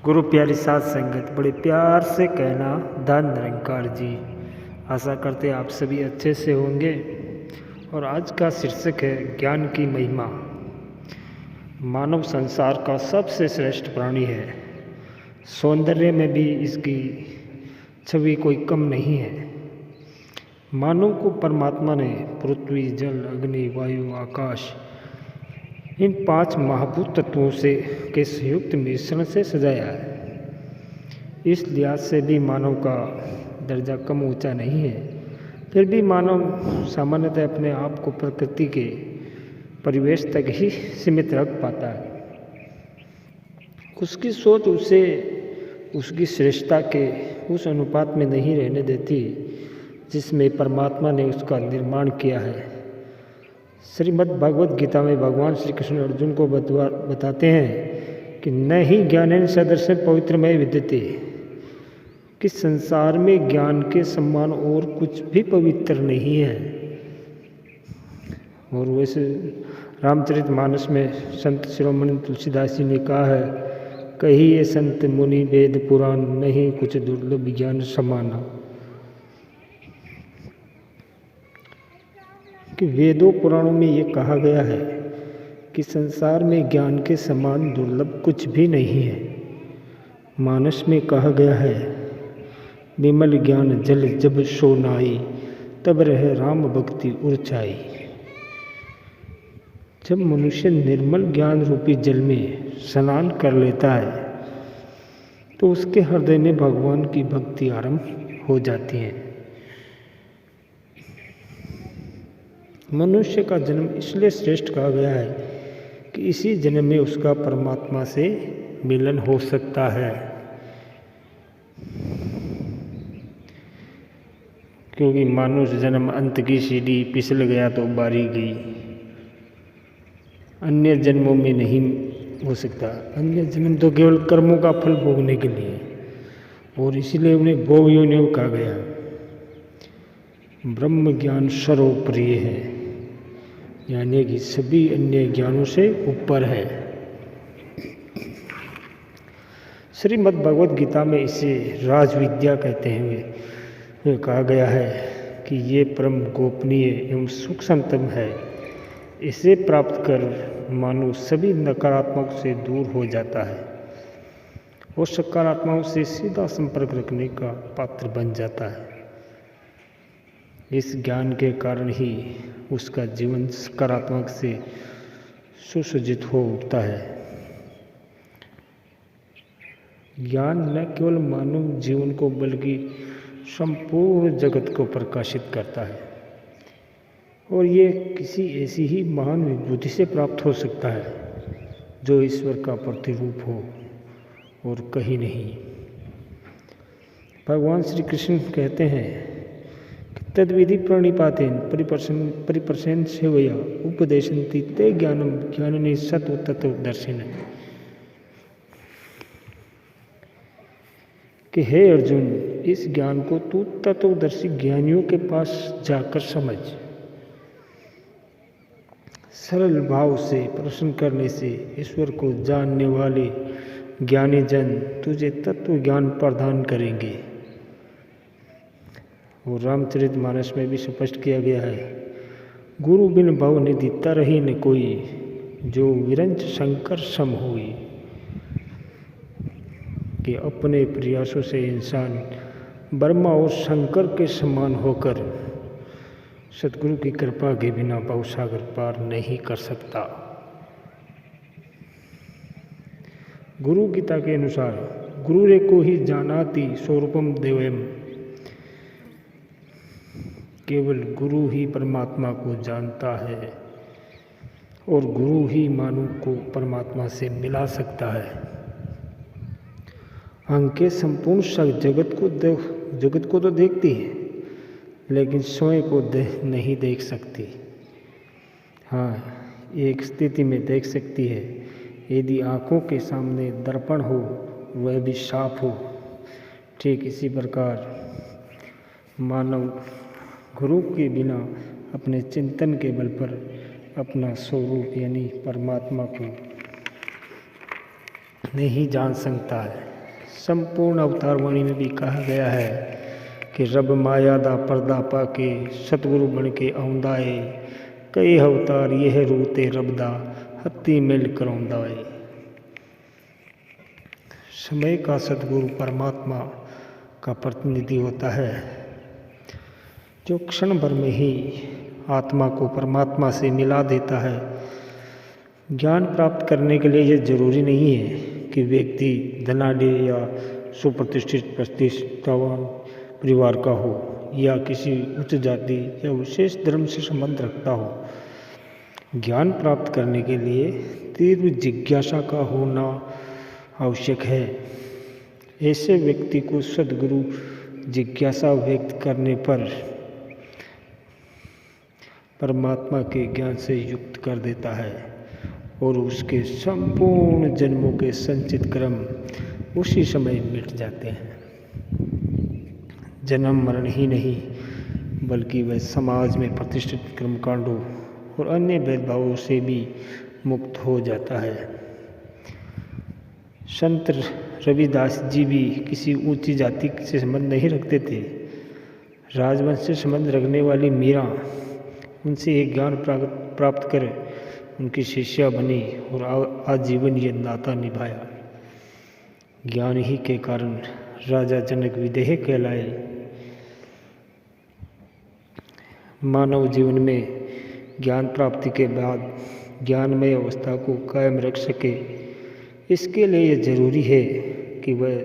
गुरु प्यारी साध संगत, बड़े प्यार से कहना धन निरंकार जी। आशा करते आप सभी अच्छे से होंगे। और आज का शीर्षक है ज्ञान की महिमा। मानव संसार का सबसे श्रेष्ठ प्राणी है। सौंदर्य में भी इसकी छवि कोई कम नहीं है। मानव को परमात्मा ने पृथ्वी, जल, अग्नि, वायु, आकाश, इन 5 महाभूत तत्वों से के संयुक्त मिश्रण से सजाया है। इस लिहाज से भी मानव का दर्जा कम ऊंचा नहीं है। फिर भी मानव सामान्यतः अपने आप को प्रकृति के परिवेश तक ही सीमित रख पाता है। उसकी सोच उसे उसकी श्रेष्ठता के उस अनुपात में नहीं रहने देती जिसमें परमात्मा ने उसका निर्माण किया है। श्रीमद् भागवत गीता में भगवान श्री कृष्ण अर्जुन को बताते हैं कि न ही ज्ञानेन सदृश पवित्रमय विद्यते, कि संसार में ज्ञान के समान और कुछ भी पवित्र नहीं है। और वैसे रामचरितमानस में संत शिरोमणि तुलसीदास जी ने कहा है, कहिए संत मुनि वेद पुराण, नहीं कुछ दुर्लभ ज्ञान समाना। कि वेदों पुराणों में ये कहा गया है कि संसार में ज्ञान के समान दुर्लभ कुछ भी नहीं है। मानस में कहा गया है, विमल ज्ञान जल जब सो नाई, तब रहे राम भक्ति उर्चाई। जब मनुष्य निर्मल ज्ञान रूपी जल में स्नान कर लेता है तो उसके हृदय में भगवान की भक्ति आरंभ हो जाती है। मनुष्य का जन्म इसलिए श्रेष्ठ कहा गया है कि इसी जन्म में उसका परमात्मा से मिलन हो सकता है। क्योंकि मनुष्य जन्म अंत की सीढ़ी, फिसल गया तो बारी गई। अन्य जन्मों में नहीं हो सकता। अन्य जन्म तो केवल कर्मों का फल भोगने के लिए, और इसीलिए उन्हें भोग योनियों कहा गया। ब्रह्म ज्ञान सर्वप्रिय है, यानी कि सभी अन्य ज्ञानों से ऊपर है। श्रीमद् भगवत गीता में इसे राजविद्या कहते हैं। कहा गया है कि ये परम गोपनीय एवं सूक्ष्मतम है। इसे प्राप्त कर मानव सभी नकारात्मक से दूर हो जाता है और सकारात्मक से सीधा संपर्क रखने का पात्र बन जाता है। इस ज्ञान के कारण ही उसका जीवन सकारात्मक से सुसज्जित हो उठता है। ज्ञान न केवल मानव जीवन को बल्कि संपूर्ण जगत को प्रकाशित करता है, और ये किसी ऐसी ही महान विभूति से प्राप्त हो सकता है जो ईश्वर का प्रतिरूप हो और कहीं नहीं। भगवान श्री कृष्ण कहते हैं, तद्विधि प्रणिपातेन परिप्रसेन सेवया उपदेशन्ति ते ज्ञानम ज्ञानिने सत्व तत्व दर्शिन। कि हे अर्जुन, इस ज्ञान को तू तत्वदर्शी ज्ञानियों के पास जाकर समझ। सरल भाव से प्रश्न करने से ईश्वर को जानने वाले ज्ञानी जन तुझे तत्व ज्ञान प्रदान करेंगे। और रामचरितमानस में भी स्पष्ट किया गया है, गुरु बिन भव निधि तरहि न कोई, जो विरंच शंकर सम होई। कि अपने प्रयासों से इंसान ब्रह्मा और शंकर के समान होकर सतगुरु की कृपा के बिना भवसागर पार नहीं कर सकता। गुरु गीता के अनुसार गुरु रे को ही जानाति स्वरूपम देवयम। केवल गुरु ही परमात्मा को जानता है और गुरु ही मानव को परमात्मा से मिला सकता है। आंखें संपूर्ण जगत को तो देखती है, लेकिन स्वयं को नहीं देख सकती। हाँ, एक स्थिति में देख सकती है, यदि आँखों के सामने दर्पण हो, वह भी साफ हो। ठीक इसी प्रकार मानव गुरु के बिना अपने चिंतन के बल पर अपना स्वरूप यानी परमात्मा को नहीं जान सकता है। संपूर्ण अवतार वाणी में भी कहा गया है कि रब माया दा पर्दा पाके सतगुरु बन के आउंदा है, कई अवतार यह रूते रब दा हत्ती मिल कराउंदा है। समय का सतगुरु परमात्मा का प्रतिनिधि होता है, जो क्षण भर में ही आत्मा को परमात्मा से मिला देता है। ज्ञान प्राप्त करने के लिए यह जरूरी नहीं है कि व्यक्ति धनाढ़ या सुप्रतिष्ठित प्रतिष्ठावान परिवार का हो या किसी उच्च जाति या विशेष धर्म से संबंध रखता हो। ज्ञान प्राप्त करने के लिए तीव्र जिज्ञासा का होना आवश्यक है। ऐसे व्यक्ति को सद्गुरु जिज्ञासा व्यक्त करने पर परमात्मा के ज्ञान से युक्त कर देता है और उसके संपूर्ण जन्मों के संचित कर्म उसी समय मिट जाते हैं। जन्म मरण ही नहीं बल्कि वह समाज में प्रतिष्ठित कर्मकांडों और अन्य भेदभावों से भी मुक्त हो जाता है। संत रविदास जी भी किसी ऊंची जाति से संबंध नहीं रखते थे। राजवंश से संबंध रखने वाली मीरा उनसे एक ज्ञान प्राप्त कर उनकी शिष्या बनी और आजीवन ये नाता निभाया। ज्ञान ही के कारण राजा जनक विदेह कहलाए। मानव जीवन में ज्ञान प्राप्ति के बाद ज्ञानमय अवस्था को कायम रख सके, इसके लिए यह जरूरी है कि वह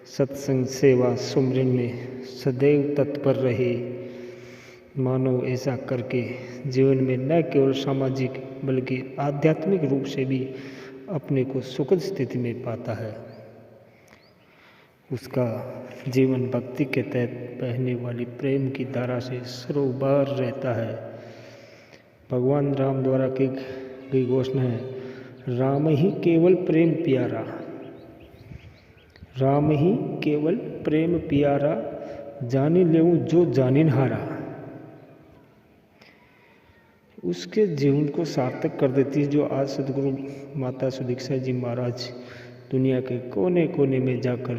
सत्संग सेवा सुमरन में सदैव तत्पर रहे। मानव ऐसा करके जीवन में न केवल सामाजिक बल्कि आध्यात्मिक रूप से भी अपने को सुखद स्थिति में पाता है। उसका जीवन भक्ति के तहत बहने वाली प्रेम की धारा से सरोबार रहता है। भगवान राम द्वारा की गई घोषणा है, राम ही केवल प्रेम प्यारा। राम ही केवल प्रेम प्यारा, जानी लेऊं जो जानिन हारा। उसके जीवन को सार्थक कर देती है, जो आज सद्गुरु माता सुदीक्षा जी महाराज दुनिया के कोने कोने में जाकर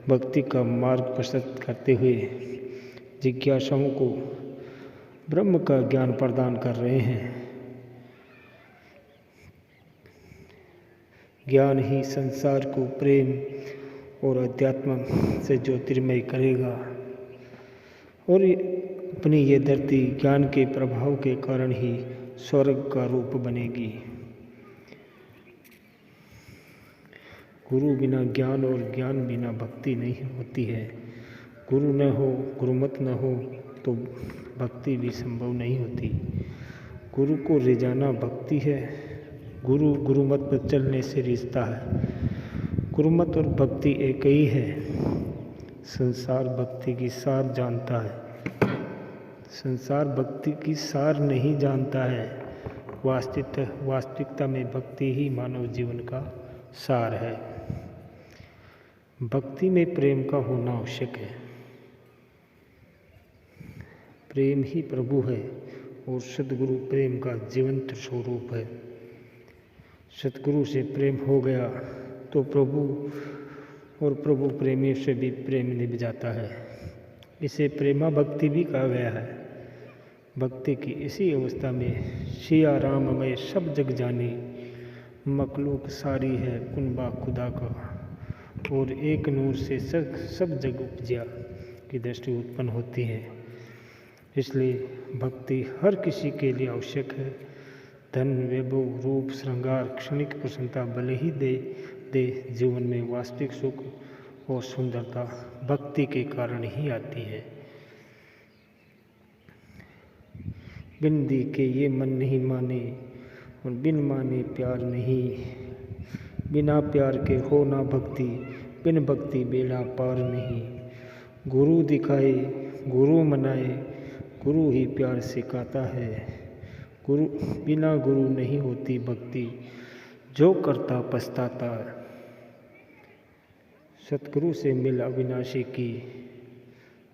भक्ति का मार्ग प्रशस्त करते हुए जिज्ञासाओं को ब्रह्म का ज्ञान प्रदान कर रहे हैं। ज्ञान ही संसार को प्रेम और अध्यात्म से ज्योतिर्मय करेगा और अपनी ये धरती ज्ञान के प्रभाव के कारण ही स्वर्ग का रूप बनेगी। गुरु बिना ज्ञान और ज्ञान बिना भक्ति नहीं होती है। गुरु न हो, गुरुमत न हो तो भक्ति भी संभव नहीं होती। गुरु को रिझाना भक्ति है। गुरु गुरुमत पर चलने से रिझता है। गुरुमत और भक्ति एक ही है। संसार भक्ति की सार जानता है, संसार भक्ति की सार नहीं जानता है। वास्तविकता में भक्ति ही मानव जीवन का सार है। भक्ति में प्रेम का होना आवश्यक है। प्रेम ही प्रभु है और सद्गुरु प्रेम का जीवंत स्वरूप है। सद्गुरु से प्रेम हो गया तो प्रभु प्रेमी से भी प्रेम निभ जाता है। इसे प्रेमा भक्ति भी कहा गया है। भक्ति की इसी अवस्था में सिया राम में सब जग जानी, मखलूक सारी है कुनबा खुदा का, और एक नूर से सब जग उपजिया की दृष्टि उत्पन्न होती है। इसलिए भक्ति हर किसी के लिए आवश्यक है। धन वैभव रूप श्रृंगार क्षणिक प्रसन्नता भले ही दे जीवन में वास्तविक सुख और सुंदरता भक्ति के कारण ही आती है। बिन देखे ये मन नहीं माने और बिन माने प्यार नहीं। बिना प्यार के हो ना भक्ति, बिन भक्ति बेड़ा पार नहीं। गुरु दिखाए गुरु मनाए, गुरु ही प्यार सिखाता है। गुरु बिना गुरु नहीं होती भक्ति, जो करता पछताता। सतगुरु से मिल अविनाशी की,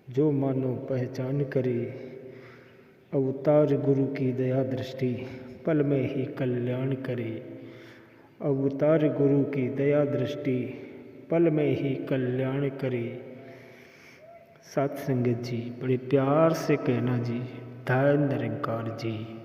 जो मानो पहचान करे। अवतार गुरु की दया दृष्टि, पल में ही कल्याण करे। अवतार गुरु की दया दृष्टि, पल में ही कल्याण करे। साथ संगत जी, बड़े प्यार से कहना जी, धन निरंकार जी।